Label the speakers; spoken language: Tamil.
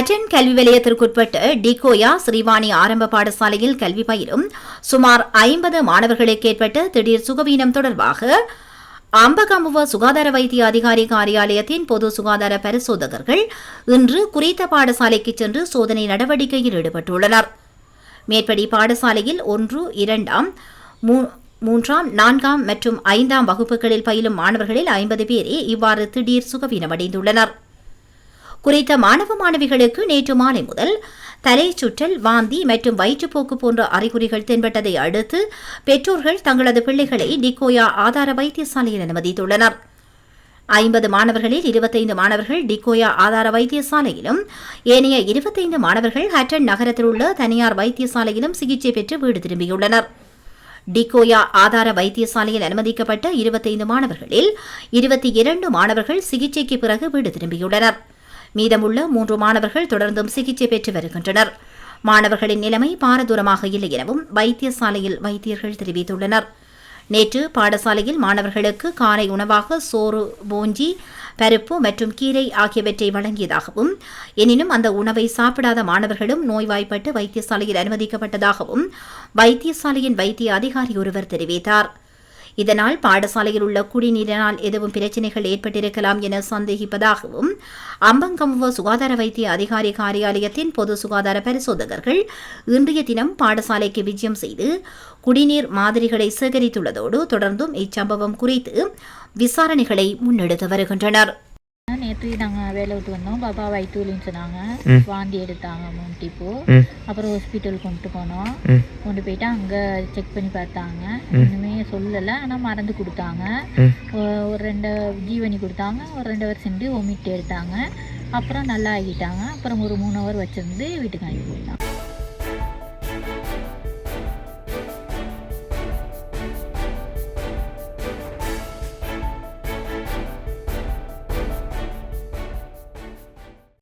Speaker 1: ஹட்டன் கல்வி வலயத்திற்குட்பட்ட டிகோயா ஸ்ரீவாணி ஆரம்ப பாடசாலையில் கல்வி பயிலும் சுமார் 50 மாணவர்களுக்கு ஏற்பட்ட திடீர் சுகவீனம் தொடர்பாக அம்பகமுவ சுகாதார வைத்திய அதிகாரி காரியாலயத்தின் பொது சுகாதார பரிசோதகர்கள் இன்று குறித்த பாடசாலைக்கு சென்று சோதனை நடவடிக்கையில் ஈடுபட்டுள்ளனர். மேற்படி பாடசாலையில் 1, 2, 3, 4 மற்றும் 5 வகுப்புகளில் பயிலும் மாணவர்களில் 50 பேரே இவ்வாறு திடீர் சுகவீனமடைந்துள்ளனர். குறித்த மாணவ மாணவிகளுக்கு நேற்று மாலை முதல் தலை சுற்றல், வாந்தி மற்றும் வயிற்றுப்போக்கு போன்ற அறிகுறிகள் தென்பட்டதை அடுத்து பெற்றோர்கள் தங்களது பிள்ளைகளை டிகோயா ஆதார வைத்தியசாலையில் அனுமதித்துள்ளனர். 50 மாணவர்களில் 25 மாணவர்கள் டிகோயா ஆதார வைத்தியசாலையிலும் ஏனைய 25 மாணவர்கள் ஹட்டன் நகரத்தில் உள்ள தனியார் வைத்தியசாலையிலும் சிகிச்சை பெற்று வீடு திரும்பியுள்ளனர். டிகோயா ஆதார வைத்தியசாலையில் அனுமதிக்கப்பட்ட 25 மாணவர்களில் 22 மாணவர்கள் சிகிச்சைக்கு பிறகு வீடு திரும்பியுள்ளனர். மீதமுள்ள 3 மாணவர்கள் தொடர்ந்தும் சிகிச்சை பெற்று வருகின்றனர். மாணவர்களின் நிலைமை பாரதூரமாக இல்லை எனவும் வைத்தியசாலையில் வைத்தியர்கள் தெரிவித்துள்ளனர். நேற்று பாடசாலையில் மாணவர்களுக்கு காலை உணவாக சோறு, போஞ்சி, பருப்பு மற்றும் கீரை ஆகியவற்றை வழங்கியதாகவும், எனினும் அந்த உணவை சாப்பிடாத மாணவர்களும் நோய்வாய்ப்பட்டு வைத்தியசாலையில் அனுமதிக்கப்பட்டதாகவும் வைத்தியசாலையின் வைத்திய அதிகாரி ஒருவர் தெரிவித்தார். இதனால் பாடசாலையில் உள்ள குடிநீரினால் எதுவும் பிரச்சினைகள் ஏற்பட்டிருக்கலாம் என சந்தேகிப்பதாகவும் அம்பங்கமுவ சுகாதார வைத்திய அதிகாரி காரியாலயத்தின் பொது சுகாதார பரிசோதகர்கள் இன்றைய தினம் பாடசாலைக்கு விஜயம் செய்து குடிநீர் மாதிரிகளை சேகரித்துள்ளதோடு தொடர்ந்தும் இச்சம்பவம் குறித்து விசாரணைகளை முன்னெடுத்து வருகின்றனர்.
Speaker 2: நேற்று நாங்கள் வேலை விட்டு வந்தோம். பாப்பா வயிற்றுலின்னு சொன்னாங்க. வாந்தி எடுத்தாங்க 3 டிப்பு. அப்புறம் ஹாஸ்பிட்டல் கொண்டு போனோம். கொண்டு போயிட்டு அங்கே செக் பண்ணி பார்த்தாங்க. ஒன்றுமே சொல்லலை, ஆனால் மருந்து கொடுத்தாங்க. ஒரு 2 ஜீவனி கொடுத்தாங்க. ஒரு 2 ஹவர் சென்று ஒமிட் எடுத்தாங்க. அப்புறம் நல்லா ஆகிட்டாங்க. அப்புறம் ஒரு 3 ஹவர் வச்சிருந்து வீட்டுக்கு அனுப்பி போயிட்டாங்க.